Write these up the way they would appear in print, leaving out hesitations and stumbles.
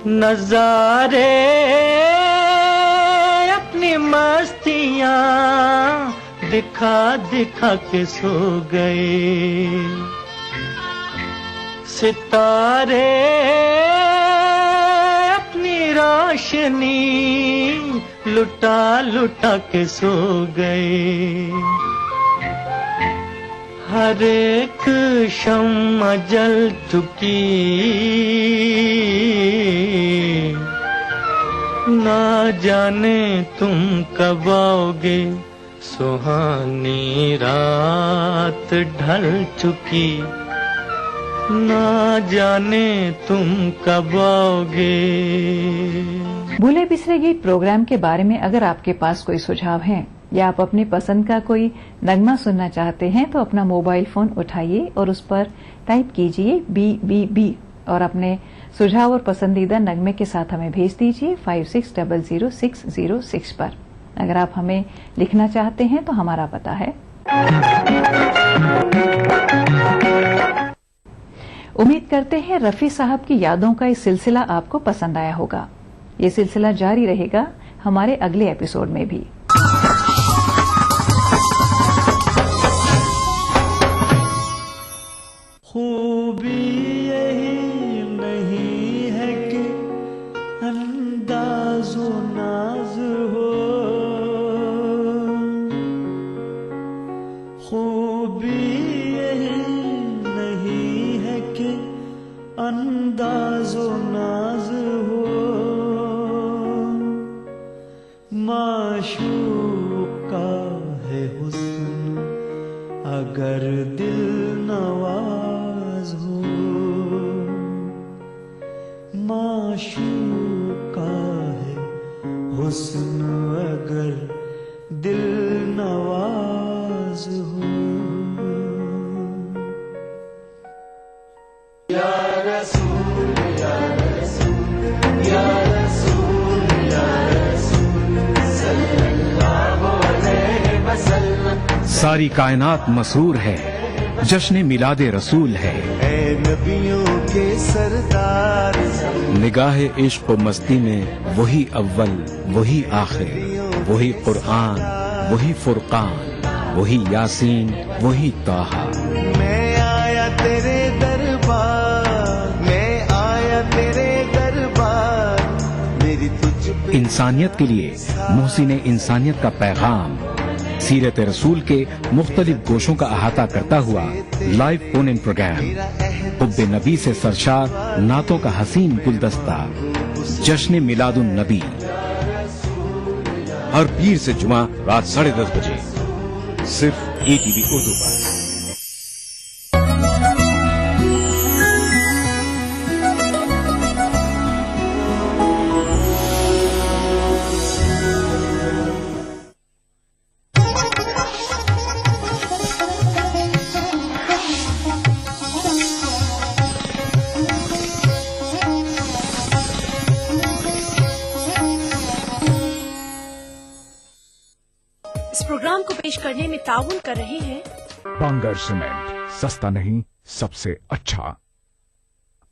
नजारे अपनी मस्तियां दिखा दिखा के सो गए, सितारे अपनी रोशनी लुटा लुटा के सो गए। हर एक शम्मा जल चुकी, ना जाने तुम कब आओगे, सुहानी रात ढल चुकी, ना जाने तुम कब आओगे। भूले बिसरे गीत प्रोग्राम के बारे में अगर आपके पास कोई सुझाव है या आप अपनी पसंद का कोई नगमा सुनना चाहते हैं तो अपना मोबाइल फोन उठाइए और उस पर टाइप कीजिए BBB और अपने सुझाव और पसंदीदा नगमे के साथ हमें भेज दीजिए 56000606 पर। अगर आप हमें लिखना चाहते हैं तो हमारा पता है। उम्मीद करते हैं रफी साहब की यादों का इस सिलसिला आपको पसंद आया होगा। ये सिलसिला जारी रहेगा हमारे अगले एपिसोड में भी। खूबी यही नहीं है कि अंदाज़ो नाज हो, खूबी यही नहीं है कि अंदाज़ो नाज हो, माशूक का है हुस्न अगर दिल नवाज हो, माशूक का है हुस्न अगर दिल नवाज हो। या रसूल या रसूल या रसूल या रसूल सल्लल्लाहु अलैहि वसल्लम। सारी कायनात मसरूर है, जश्न मिलादे रसूल है। ऐ नबियों के सरदार, निगाहे इश्क व मस्ती में वही अव्वल वही आखिर, वही कुरान वही फुरकान, वही यासीन वही ताहा। मैं आया तेरे दरबार, मैं आया तेरे दरबार, मेरी तुझ पे इंसानियत के लिए मोहसिन इंसानियत का पैगाम सीरत रसूल के मुख्तलिफ गोशों का अहाता करता हुआ लाइव फोन इन प्रोग्राम, हुब्बे नबी से सरशार नातों का हसीन गुलदस्ता, जश्न मिलादुन नबी, हर पीर से जुमा रात 10:30 बजे सिर्फ ATV उर्दू पर। इस प्रोग्राम को पेश करने में ताउन कर रहे हैं बांगर सीमेंट, सस्ता नहीं सबसे अच्छा।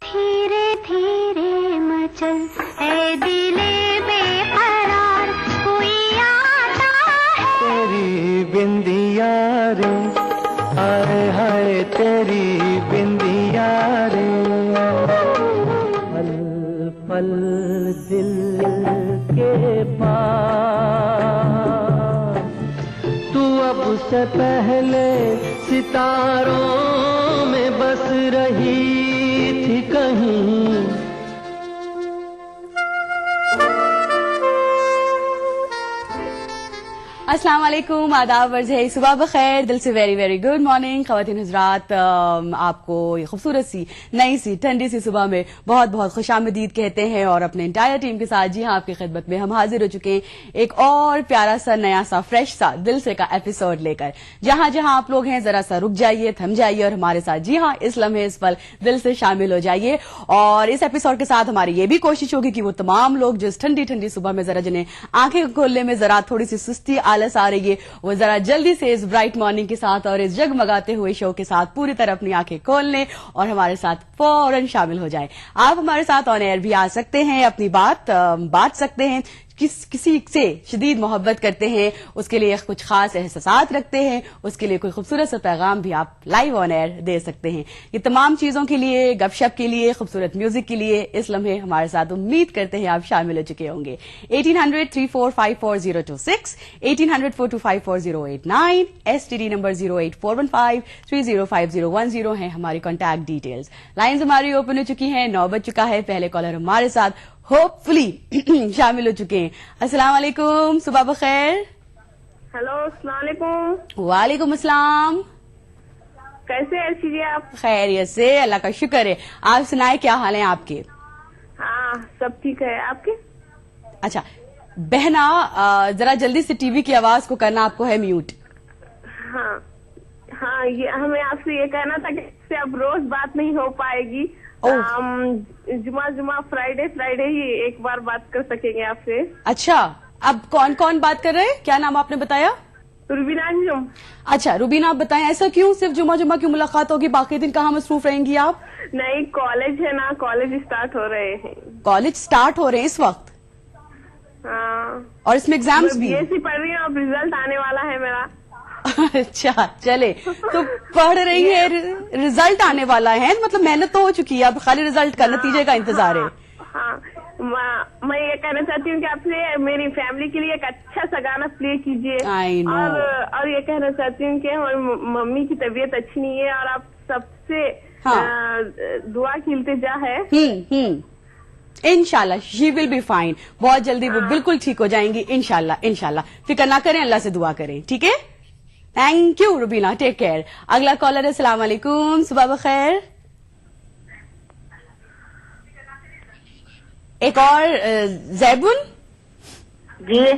धीरे धीरे मचल ऐ दिले बेकरार, कोई आता है। तेरी बिंदिया रे, हाय हाय तेरी बिंदिया रे, पल पल दिल के पास, तू अब से पहले सितारों में बस रही थी कहीं। अस्सलाम वालेकुम, आदाब, वर्ज है, सुबह बखैर, दिल से वेरी वेरी गुड मॉर्निंग ख़वातीन हज़रात। आपको ये खूबसूरत सी नई सी ठंडी सी सुबह में बहुत बहुत खुशामदीद कहते हैं और अपने इंटायर टीम के साथ जी हाँ आपकी खिदमत में हम हाजिर हो चुके हैं एक और प्यारा सा नया सा फ्रेश सा दिल से का एपिसोड लेकर। जहां जहां आप लोग हैं जरा सा रुक जाइए, थम जाइए और हमारे साथ जी हाँ इस लम्हे इस पल दिल से शामिल हो जाइए। और इस एपिसोड के साथ हमारी ये भी कोशिश होगी कि वो तमाम लोग जो इस ठंडी ठंडी सुबह में जरा जिन्हें आंखें खोलने में जरा थोड़ी सी सुस्ती आलस आलस आ रही है वो जरा जल्दी से इस ब्राइट मॉर्निंग के साथ और इस जगमगाते हुए शो के साथ पूरी तरह अपनी आंखें खोल लें और हमारे साथ फौरन शामिल हो जाएं। आप हमारे साथ ऑन एयर भी आ सकते हैं, अपनी बात सकते हैं, किसी से शदीद मोहब्बत करते हैं, उसके लिए कुछ खास एहसास रखते हैं, उसके लिए कोई खूबसूरत सा पैगाम भी आप लाइव ऑन एयर दे सकते हैं। ये तमाम चीजों के लिए, गपशप के लिए, खूबसूरत म्यूजिक के लिए इस लम्हे हमारे साथ उम्मीद करते हैं आप शामिल हो चुके होंगे। 1800-3454-026, 1800-425-4089, STD नंबर 08415-305010 है हमारी कॉन्टैक्ट डिटेल्स। लाइन्स हमारी ओपन हो चुकी हैं, 9 बज चुका है, पहले कॉलर हमारे साथ होपफुली शामिल हो चुके हैं। अस्सलाम वालेकुम, सुबह बखैर। हेलो, अस्सलाम वालेकुम। वालेकुम अस्सलाम। कैसे हैं अर्शी जी आप? खैरियत से, अल्लाह का शुक्र है। आप सुनाए, क्या हाल है आपके? हाँ, सब ठीक है। आपके? अच्छा बहना, जरा जल्दी से टीवी की आवाज को करना आपको है म्यूट। हाँ हाँ, ये हमें आपसे ये कहना था कि इससे अब रोज बात नहीं हो पाएगी। जुमा फ्राइडे ही एक बार बात कर सकेंगे आपसे। अच्छा, अब कौन कौन बात कर रहे हैं? क्या नाम आपने बताया? रुबीना अंजुम। अच्छा रुबीना, आप बताएं ऐसा क्यों सिर्फ जुमा की मुलाकात होगी, बाकी दिन कहाँ मसरूफ रहेंगी आप? नहीं, कॉलेज है ना, कॉलेज स्टार्ट हो रहे हैं। कॉलेज स्टार्ट हो रहे हैं इस वक्त? हाँ। और इसमें एग्जाम्स भी? BSc पढ़ रही हूँ, अब रिजल्ट आने वाला है मेरा। अच्छा चले, तो पढ़ रही है, रिजल्ट आने वाला है, मतलब मेहनत तो हो चुकी है, अब खाली रिजल्ट का नतीजे का इंतजार है। हाँ, मैं ये कहना चाहती हूँ कि आपसे मेरी फैमिली के लिए एक अच्छा सा गाना प्ले कीजिए। I know। और ये कहना चाहती हूँ कि हमारी मम्मी की तबीयत अच्छी नहीं है और आप सबसे दुआ की इल्तिजा है। इंशाल्लाह शी विल बी फाइन, बहुत जल्दी वो बिल्कुल ठीक हो जाएंगी इंशाल्लाह। फिक्र ना करें, अल्लाह से दुआ करें, ठीक है? Thank you Rubina, take care. अगला कॉलर है, अस्सलाम वालेकुम, सुबह बखैर। एक और जैबुन जी।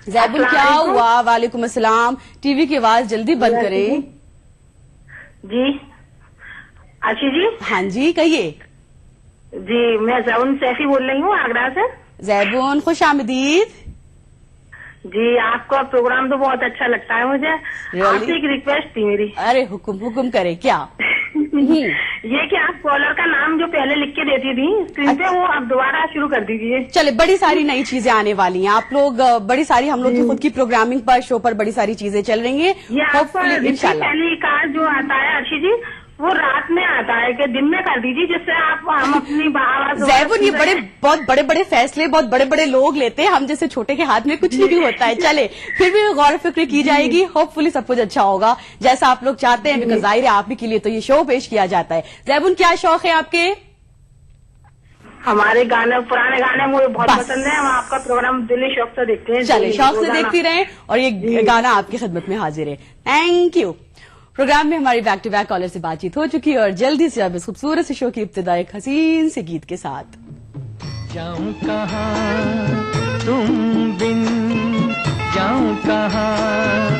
जैबुन, क्या हुआ? वालेकुम अस्सलाम। टीवी की आवाज जल्दी बंद करें। जी आशी जी। हाँ जी, कहिए। जी, मैं जैबुन सैफी बोल रही हूँ, आगरा से। जैबुन, खुश आमदीद। जी, आपका प्रोग्राम तो बहुत अच्छा लगता है मुझे। आपसे एक रिक्वेस्ट थी मेरी। अरे हुक्म करे, क्या? ये कि आप कॉलर का नाम जो पहले लिख के देती थी स्क्रीन पे, वो आप दोबारा शुरू कर दीजिए। चले, बड़ी सारी नई चीजें आने वाली हैं, आप लोग बड़ी सारी, हम लोग की खुद की प्रोग्रामिंग पर, शो पर बड़ी सारी चीजें चल रही हैं। होपफुली इंशाल्लाह। टेलीकास्ट जो आता है अर्शी जी, वो रात में आता है कि दिन में कर दीजिए, जिससे हम अपनी आवाज। जैबुन, ये बहुत बड़े फैसले बहुत बड़े लोग लेते हैं, हम जैसे छोटे के हाथ में कुछ नहीं होता है। चले, फिर भी गौर फिक्र की जाएगी, होपफुली सब कुछ अच्छा होगा जैसा आप लोग चाहते हैं, बिकॉज जाहिर है आप ही के लिए तो ये शो पेश किया जाता है। जैबुन, क्या शौक है आपके? हमारे गाने, पुराने गाने मुझे बहुत पसंद है, हम आपका प्रोग्राम दिली शौक से देखते हैं। चले, शौक से देखती रहें और ये गाना आपकी खिदमत में हाजिर है। Thank you. प्रोग्राम में हमारी बैक टू बैक कॉलर से बातचीत हो चुकी है और जल्दी से अब इस खूबसूरत से शो की इब्तिदा एक हसीन से गीत के साथ। जाऊं कहाँ तुम बिन, जाऊं कहाँ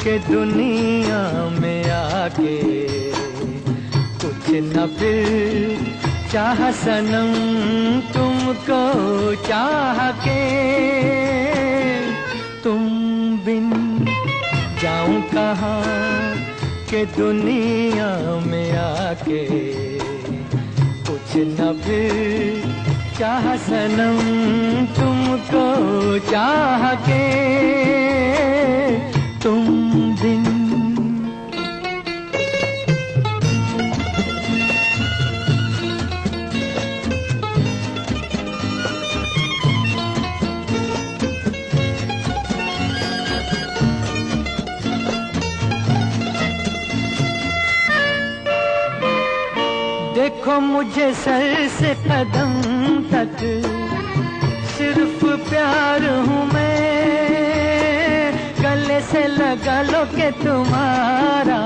के दुनिया में आके, कुछ न फिर चाह सनम तुमको चाह के, तुम बिन जाऊं कहाँ के दुनिया में आके, कुछ न फिर चाह सनम तुमको चाह के, तुम बिन। देखो मुझे सर से कदम तक सिर्फ प्यार हूँ मैं, गले से लगा लो के तुम्हारा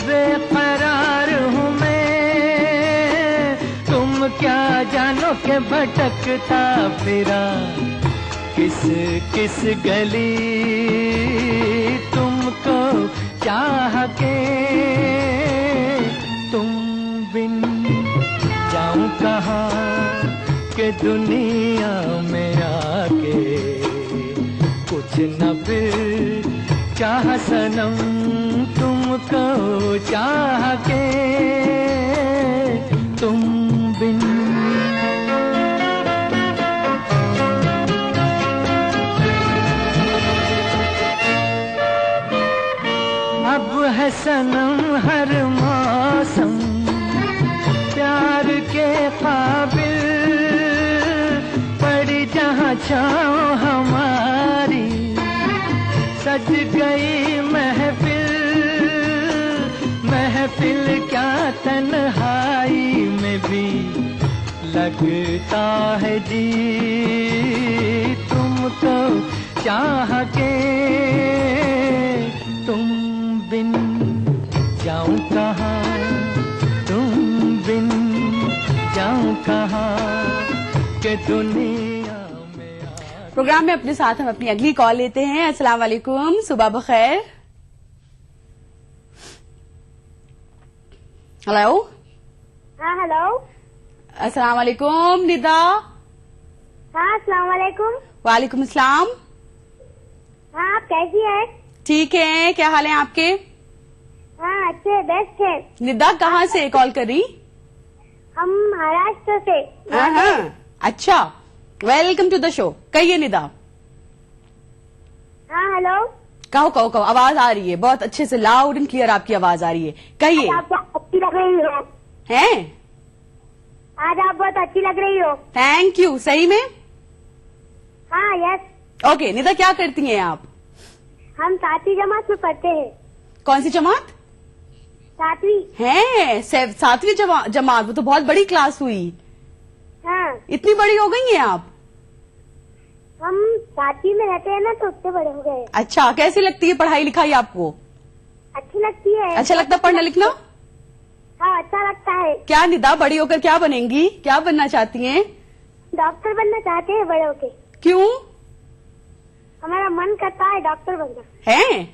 बेकरार हूँ मैं, तुम क्या जानो के भटकता फिरा किस किस गली, तुमको चाह के, तुम बिन जाऊं कहाँ के दुनिया में आके, कुछ न फिर चाह सनम तुमको चाह के तुम बिन। अब है सनम हर मौसम प्यार के काबिल, पड़ी जहाँ छाँव हमारी सज गई महफिल। महफिल क्या तन्हाई में भी लगता है जी तुमको चाह के तुम बिन जाऊं कहाँ, तुम बिन जाऊं कहाँ के दुनिया में। प्रोग्राम में अपने साथ हम अपनी अगली कॉल लेते हैं। अस्सलाम वालेकुम, सुबह बखैर। हेलो। हाँ हेलो। अस्सलाम वालेकुम निदा। हाँ अस्सलाम वालेकुम। वालेकुम अस्सलाम। हाँ आप कैसी है? ठीक है, क्या हाल है आपके? हाँ अच्छे बेस्ट है। निदा कहाँ से कॉल कर रही? हम महाराष्ट्र से। हाँ, अच्छा, वेलकम टू द शो। कहिए निदा। हाँ हेलो। कहो कहो कहो, आवाज आ रही है बहुत अच्छे से, लाउड एंड क्लियर आपकी आवाज आ रही है, कहिए। आप बहुत अच्छी लग रही हो। हैं? आज आप बहुत अच्छी लग रही हो। Thank you. सही में? हाँ यस। ओके निदा, क्या करती हैं आप? हम 7वीं जमात में पढ़ते हैं। कौन सी जमात? 7वीं। हैं? 7वीं जमात, वो तो बहुत बड़ी क्लास हुई। हाँ इतनी बड़ी हो गई हैं आप? हम 7वीं में रहते हैं ना तो उतने बड़े हो गए। अच्छा, कैसी लगती है पढ़ाई लिखाई आपको? अच्छी लगती है। अच्छा लगता है पढ़ना लिखना? हाँ अच्छा लगता है। क्या निदा, बड़ी होकर क्या बनेंगी, क्या बनना चाहती हैं? डॉक्टर बनना चाहते हैं बड़े होके। क्यों? हमारा मन करता है डॉक्टर बनना। हैं?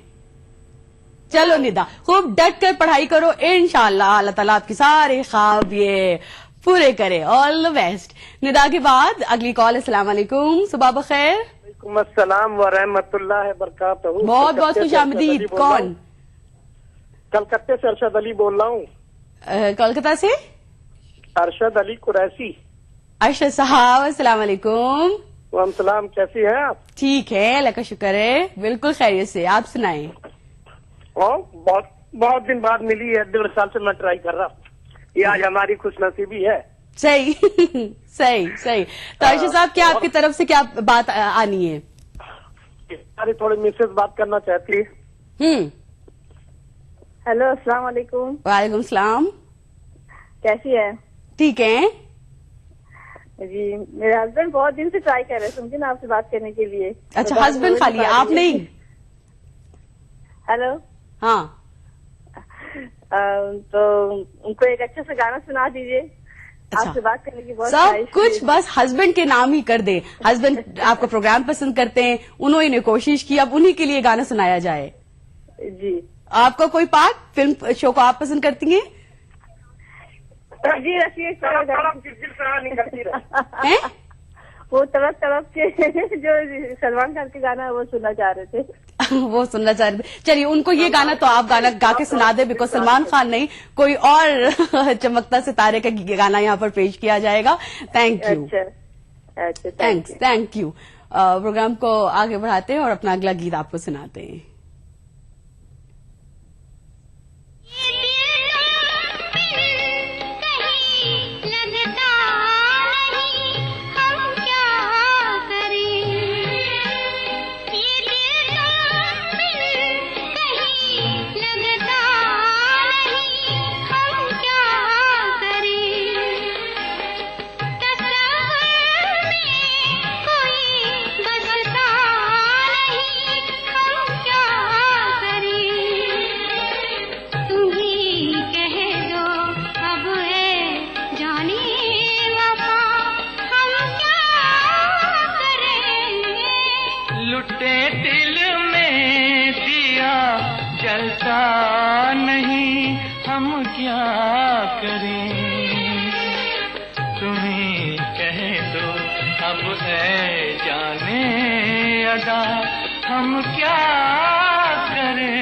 चलो निदा, खूब डट कर पढ़ाई करो, इंशाल्लाह अल्लाह ताला आपके सारे ख्वाब ये पूरे करे। All the best. निदा के बाद अगली कॉल। अस्सलाम वालेकुम, सुबह बखैर। वालेकुम अस्सलाम व रहमतुल्लाहि व बरकातहू। बहुत बहुत खुश आमदीद। कौन? कलकत्ते से अरशद अली बोल रहा हूँ। कोलकाता से अरशद अली कुरैशी। अरशद साहब, अस्सलाम वालेकुम। वालेकुम सलाम, कैसी हैं आप? ठीक है, अल्लाह का शुक्र है, बिल्कुल खैरियत से। आप सुनाएं। बहुत बहुत दिन बाद मिली है, 1.5 साल से मैं ट्राई कर रहा हूँ। ये आज हमारी खुशनसीबी है। सही सही सही। तो अरशद साहब, क्या आपकी तरफ से क्या बात आनी है? हमारी थोड़ी मिसेज बात करना चाहती है। हेलो अस्सलाम वालेकुम। वालेकुम सलाम। कैसी है? ठीक है जी, मेरे हस्बैंड बहुत दिन से ट्राई कर रहे थे मुझे ना आपसे बात करने के लिए। अच्छा, तो हस्बैंड खाली, आप नहीं? हेलो। हाँ। तो उनको एक अच्छे से गाना सुना दीजिए। अच्छा, आपसे बात करने की बहुत सब ख्वाहिश कुछ थी। बस हस्बैंड के नाम ही कर दे। हस्बैंड आपका प्रोग्राम पसंद करते हैं, उन्होंने कोशिश की, अब उन्हीं के लिए गाना सुनाया जाए। जी। आपका कोई पार्ट फिल्म शो को आप पसंद करती हैं? जी रखिए। हैं? वो तड़प तड़प के जो सलमान खान के गाना है वो सुनना चाह रहे थे। वो सुनना चाह रहे थे। चलिए, उनको ये गाना तो आप गाना गा के सुना दे, बिकॉज सलमान खान नहीं, कोई और चमकता सितारे का गाना यहाँ पर पेश किया जाएगा। Thank you. अच्छा थैंक्स, थैंक यू। प्रोग्राम को आगे बढ़ाते हैं और अपना अगला गीत आपको सुनाते हैं। नहीं हम क्या करें, तुम्हें कह दो अब है जाने अदा हम क्या करें।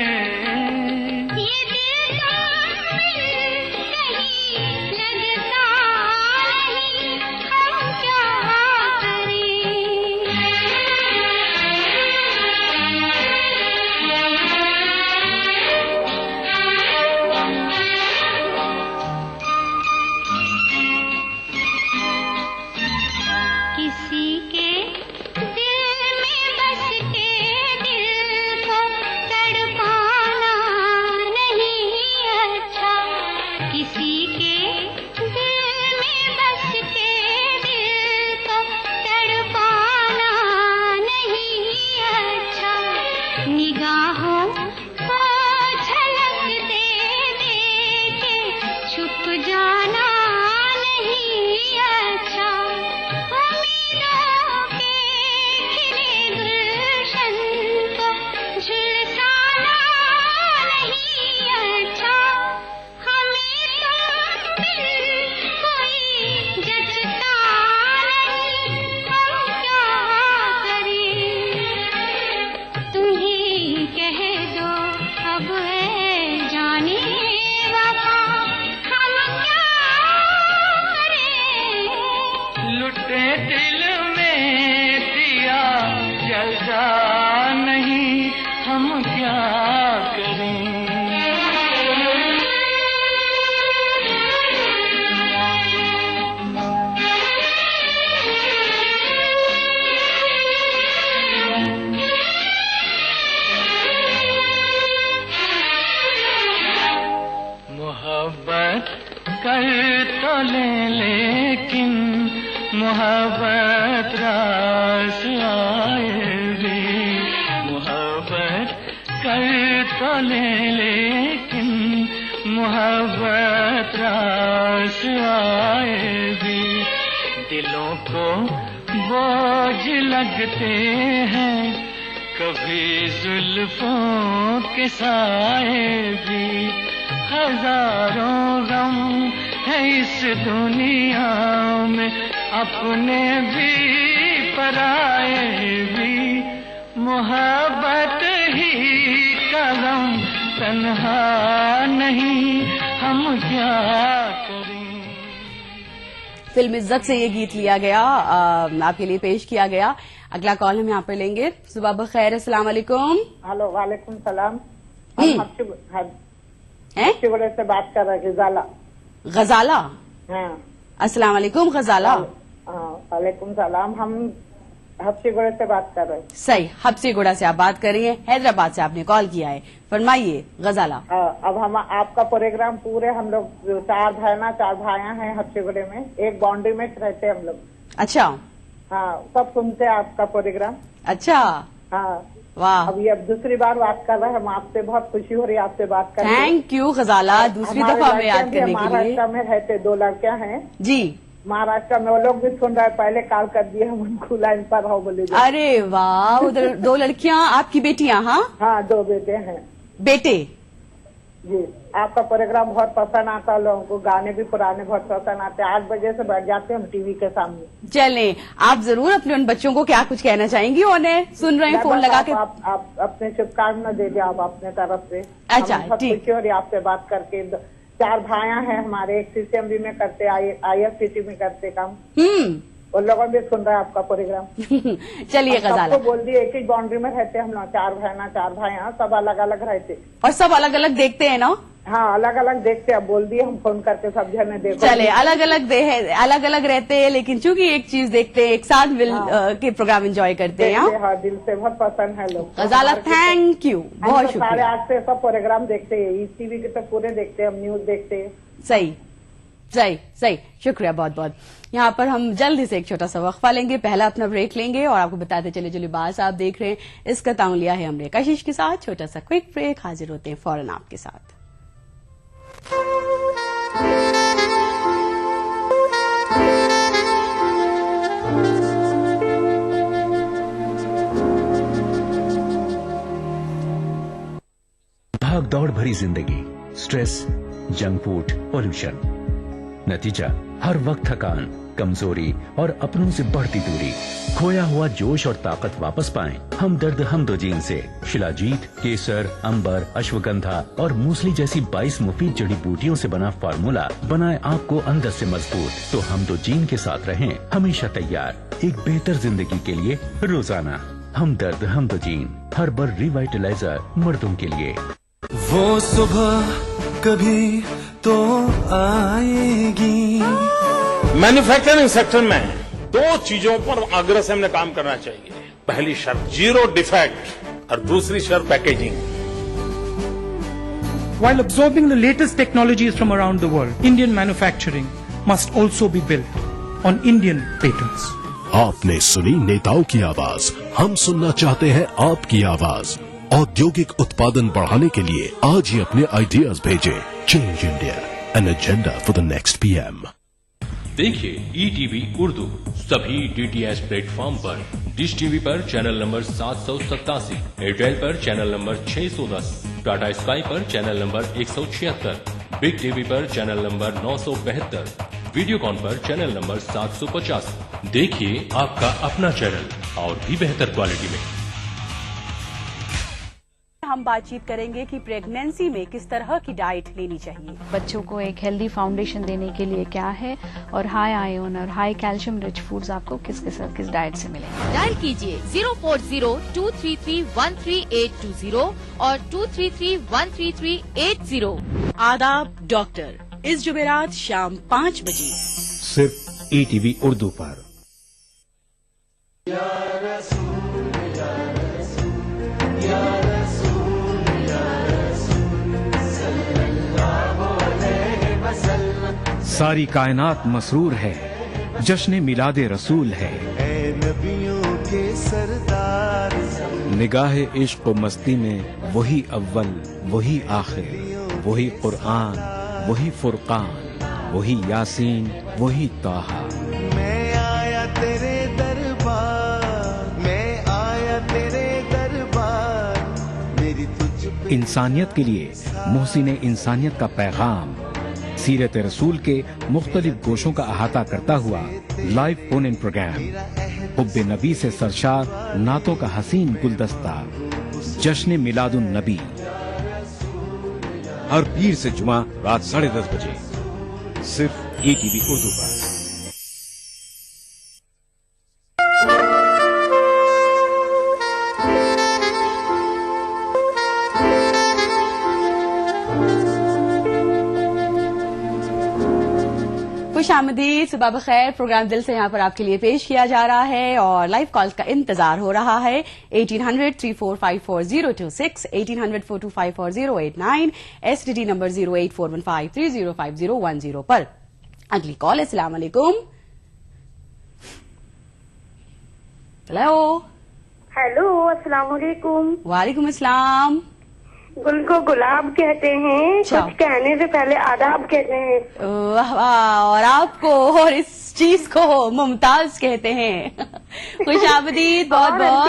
मोहब्बत रास आए भी, मोहब्बत कर तो ले लेकिन मोहब्बत रास आए भी, दिलों को बोझ लगते हैं कभी जुल्फों के साए भी, हजारों गम है इस दुनिया में अपने भी पराए भी, मोहब्बत ही का गम तन्हा नहीं हम क्या करें। फिल्म इज्जत से ये गीत लिया गया, आपके लिए पेश किया गया। अगला कॉल हम यहाँ पर लेंगे। सुबह बखैर, अस्सलाम वालेकुम। हेलो, वालेकुम सलाम। हफ्सीगुड़े से बात कर रहे गजाला। गजाला? हाँ। अस्सलाम वालेकुम गजाला। वालेकुम सलाम। हम हफ्सीगुड़े से बात कर रहे हैं। सही, हफ्सीगुड़ा से आप बात कर रही हैं। हैदराबाद से आपने कॉल किया है, फरमाइए गजाला। अब हम आपका प्रोग्राम पूरे हम लोग 4 भाइयां हैं हफ्सीगुड़े में, एक बाउंड्री में रहते हम लोग। अच्छा। हाँ, सब सुनते हैं आपका प्रोग्राम। अच्छा। हाँ, वाह। अब ये दूसरी बार बात कर रहे हैं हम आपसे, बहुत खुशी हो रही है आपसे बात करके। थैंक यू गजाला, दूसरी दफा हमें याद करने के लिए। महाराष्ट्र में रहते 2 लड़कियां हैं जी, महाराष्ट्र में, वो लोग भी सुन रहे हैं। पहले कॉल कर दिए हम उनको, लाइन पर हो बोले। अरे वाह, उधर 2 लड़कियां आपकी बेटियां? हाँ, 2 बेटे हैं। बेटे जी, आपका प्रोग्राम बहुत पसंद आता है लोगों को, गाने भी पुराने बहुत पसंद आते हैं। 8 बजे से बैठ जाते हैं हम टीवी के सामने। चलें, आप जरूर अपने उन बच्चों को क्या कुछ कहना चाहेंगी? उन्हें सुन रहे हैं फोन लगा के। आप अपने शुभकामना दे दिया आप अपने तरफ से। अच्छा, ठीक। खुशी हो रही आपसे बात करके। 4 भाइयां हैं हमारे, एक सीसीएमबी में करते, IFCT में करते काम। उन लोगों भी सुन रहे हैं आपका प्रोग्राम। चलिए गजाला, सबको बोल दिए, एक ही बाउंड्री में रहते हम लोग, 4 भाइयां, सब अलग अलग रहते और सब अलग अलग देखते हैं ना? हाँ, अलग अलग देखते हैं। बोल दिए हम फोन करके, सब जने देखो। चले, अलग अलग रहते हैं, लेकिन चूंकि एक चीज देखते हैं, एक साथ मिल के प्रोग्राम एंजॉय करते हैं। हाँ, दिल से बहुत पसंद है लोग। गजाला, थैंक यू, बहुत शुक्रिया। 8:30 से सब प्रोग्राम देखते हैं, टीवी के तो पूरे देखते हैं हम, न्यूज देखते हैं। सही सही सही, शुक्रिया बहुत बहुत। यहाँ पर हम जल्दी से एक छोटा सा वक्फा लेंगे, पहला अपना ब्रेक लेंगे और आपको बताते चले जो लिबास आप देख रहे हैं इसका ताउन लिया है हमने कशिश के साथ। छोटा सा क्विक ब्रेक, हाजिर होते हैं फौरन आपके साथ। भाग दौड़ भरी जिंदगी, स्ट्रेस, जंक फूड, पोल्यूशन, नतीजा हर वक्त थकान। कमजोरी और अपनों से बढ़ती दूरी, खोया हुआ जोश और ताकत वापस पाएं। हमदर्द हमदोजीन से शिलाजीत, केसर, अंबर, अश्वगंधा और मूसली जैसी 22 मुफीद जड़ी बूटियों से बना फार्मूला बनाए आपको अंदर से मजबूत। तो हमदोजीन के साथ रहें हमेशा तैयार एक बेहतर जिंदगी के लिए रोजाना। हमदर्द हमदोजीन, हर्बल रिवाइटलाइजर मर्दों के लिए। वो सुबह कभी तो आएगी। मैन्युफैक्चरिंग सेक्टर में 2 चीजों पर आग्रह से हमने काम करना चाहिए। पहली शर्त 0 डिफेक्ट और दूसरी शर्त packaging. While absorbing the latest technologies from around the world, Indian manufacturing must also be built on Indian patents. आपने सुनी नेताओं की आवाज, हम सुनना चाहते हैं आपकी आवाज। औद्योगिक उत्पादन बढ़ाने के लिए आज ही अपने आइडियाज भेजें। Change India, an agenda for the next PM. देखिए ETV उर्दू सभी DTH प्लेटफॉर्म पर। डिश टीवी पर चैनल नंबर 787, एयरटेल पर चैनल नंबर 610, टाटा स्काई पर चैनल नंबर 176, बिग टीवी पर चैनल नंबर 972, वीडियोकॉन पर चैनल नंबर 750। देखिए आपका अपना चैनल और भी बेहतर क्वालिटी में। हम बातचीत करेंगे कि प्रेगनेंसी में किस तरह की डाइट लेनी चाहिए। बच्चों को एक हेल्दी फाउंडेशन देने के लिए क्या है, और हाई आयरन और हाई कैल्शियम रिच फूड्स आपको किस डाइट से मिलेंगे। डायल कीजिए 040-233-13820 और 233-13380। आदाब डॉक्टर, इस जुमेरात शाम 5 बजे सिर्फ ETV उर्दू पर। सारी कायनात मसरूर है, जश्न मिलादे रसूल है। नबियों के सरदार, निगाह इश्क व मस्ती में वही अव्वल वही आखिर, वही कुरआन वही फुरकान, वही यासीन वही ताहा। मैं आया तेरे दरबार, मैं आया तेरे दरबार, मेरी तुझ। इंसानियत के लिए मोहसिन इंसानियत का पैगाम, सीरत रसूल के मुख्तलिफ गोशों का अहाता करता हुआ लाइव फोन इन प्रोग्राम, हुब्बे नबी से सरशार नातों का हसीन गुलदस्ता, जश्न मिलादुन नबी, हर पीर से जुमा रात 10:30 बजे सिर्फ ETV उर्दू पर। खुशामदीद, सुबह बखैर। प्रोग्राम दिल से यहाँ पर आपके लिए पेश किया जा रहा है और लाइव कॉल का इंतजार हो रहा है। 1800-3454026, 1800-4254089, STD नंबर 08415305010 पर। अगली कॉल। अस्सलाम वालेकुम। हेलो। हेलो, अस्सलाम वालेकुम। वालेकुम अस्सलाम। गुल को गुलाब कहते हैं, कुछ कहने से पहले आदाब कहते हैं। वाह वाह, और आपको और इस चीज को मुमताज कहते हैं। खुशामदीद, बहुत बहुत।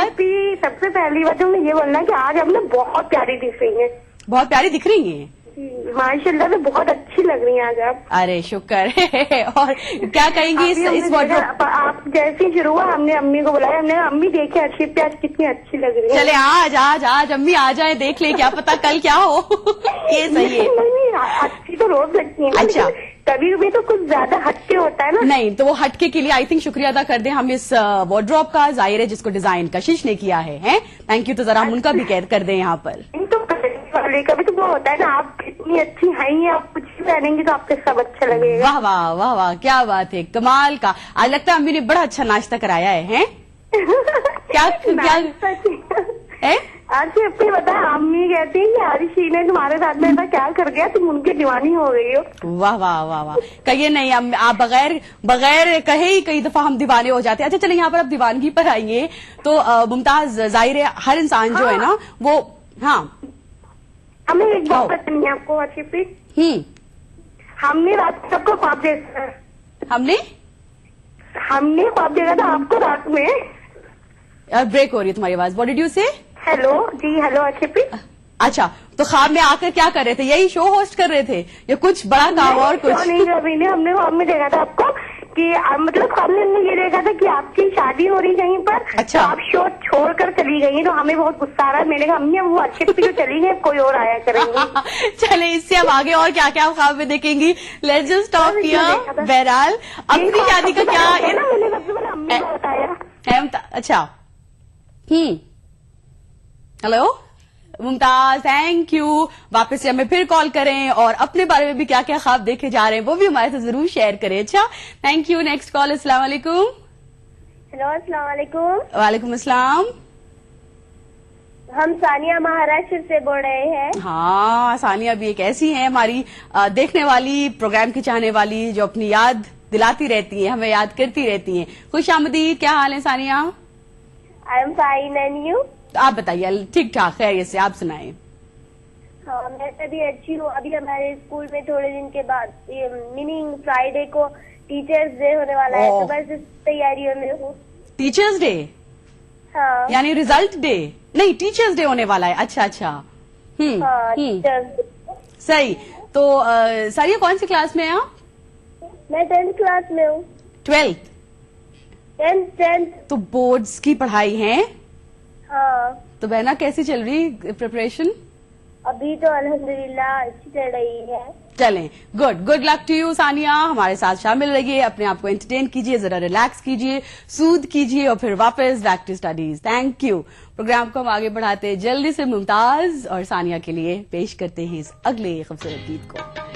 सबसे पहली बात तो मैं ये बोलना कि आज हम लोग बहुत प्यारी दिख रही हैं। बहुत प्यारी दिख रही हैं माशाल्लाह से, बहुत अच्छी लग रही हैं आज आप। अरे शुक्र है। और क्या कहेंगी इस वार्डरोब? आप जैसे शुरू हुआ हमने अम्मी को बुलाया, हमने अम्मी देखे अच्छी प्याज कितनी अच्छी लग रही है। चले आज अम्मी आ जाए, देख ले, क्या पता कल क्या हो। ये सही है। नहीं, अच्छी तो रोज लगती है। अच्छा, कभी कभी तो कुछ ज्यादा हटके होता है ना। नहीं तो वो हटके के लिए आई थिंक शुक्रिया अदा कर दें हम इस वार्डरोब का। जाहिर है जिसको डिजाइन कशिश ने किया है। Thank you. तो जरा हम उनका भी कैद कर दें यहाँ पर। वाले कभी तो वो होता है ना, आप कितनी अच्छी हैं, आप कुछ भी पहनेंगे तो आपके सब अच्छा लगेगा। वाह वाह वाह वाह, क्या बात है, कमाल का। आज लगता है अम्मी ने बड़ा अच्छा नाश्ता कराया है? क्या आज अपनी बता, अम्मी कहती है कि आरिशी ने तुम्हारे साथ में ऐसा क्या कर गया, तुम उनकी दीवानी हो गई हो। वाह वाह वाह वाह। कहिए नहीं, आप बगैर कहे ही कई दफा हम दीवाने हो जाते हैं। अच्छा चले, यहाँ पर आप दीवानगी पर आइए तो मुमताज, जाहिर है हर इंसान जो है ना वो, हाँ हमें एक बात बतानी है आपको आशिफी। हमने रात को सबको ख्वाब देखा। हमने ख्वाब देखा था आपको रात में। ब्रेक हो रही है तुम्हारी आवाज। व्हाट डिड यू से? हेलो जी, हेलो आशिफी। अच्छा, तो ख्वाब में आकर क्या कर रहे थे? यही शो होस्ट कर रहे थे या कुछ बड़ा काम और कुछ? नहीं, रवि ने हमने ख्वाब में देखा था आपको कि मतलब हमने ये देखा था कि आपकी शादी हो रही कहीं पर। अच्छा। तो आप शो छोड़कर चली गई, तो हमें बहुत गुस्सा आ रहा है। मैंने कहा अम्मी वो अच्छे से चली गई, कोई और आया करेंगे। चले इससे अब आगे और क्या क्या ख्वाब में देखेंगी, लेट्स जस्ट टॉक किया। बहरहाल अपनी शादी का क्या है ना, मैंने सबसे पहले अम्मी को बताया। अच्छा हेलो मुमताज, थैंक यू। वापस से हमें फिर कॉल करें और अपने बारे में भी क्या क्या ख्वाब देखे जा रहे हैं वो भी हमारे साथ जरूर शेयर करें। अच्छा, थैंक यू। Next call. अस्सलाम वालेकुम। हेलो, अस्सलाम वालेकुम। वालेकुम अस्सलाम। हम सानिया महाराष्ट्र से बोल रहे हैं। हाँ, सानिया भी एक ऐसी है हमारी देखने वाली, प्रोग्राम की चाहने वाली, जो अपनी याद दिलाती रहती है, हमें याद करती रहती है। खुश आमदीद। क्या हाल है Sania? I am fine and you? आप बताइए। ठीक ठाक, खैरियत से। आप सुनाएं। हाँ, मैं भी अच्छी हूँ। अभी हमारे स्कूल में थोड़े दिन के बाद मीनिंग फ्राइडे को टीचर्स डे होने वाला है, तो बस इस तैयारियों में हूँ। Teachers day? हाँ। यानी रिजल्ट डे नहीं, टीचर्स डे होने वाला है। अच्छा अच्छा। हाँ, टीचर्स। सही। तो सारिया कौन सी क्लास में है आप? मैं 10th क्लास में हूँ। 12th? 10th। तो बोर्ड्स की पढ़ाई है? हाँ। तो बहना कैसी चल रही प्रिपरेशन? अभी तो अल्हम्दुलिल्लाह अच्छी चल रही है। चलें, good luck to you Sania. हमारे साथ शामिल रहिए, अपने आप को एंटरटेन कीजिए, जरा रिलैक्स कीजिए, सूद कीजिए और फिर वापस back to studies. Thank you. Program को हम आगे बढ़ाते जल्दी से मुमताज और सानिया के लिए पेश करते हैं इस अगले खूबसूरत गीत को।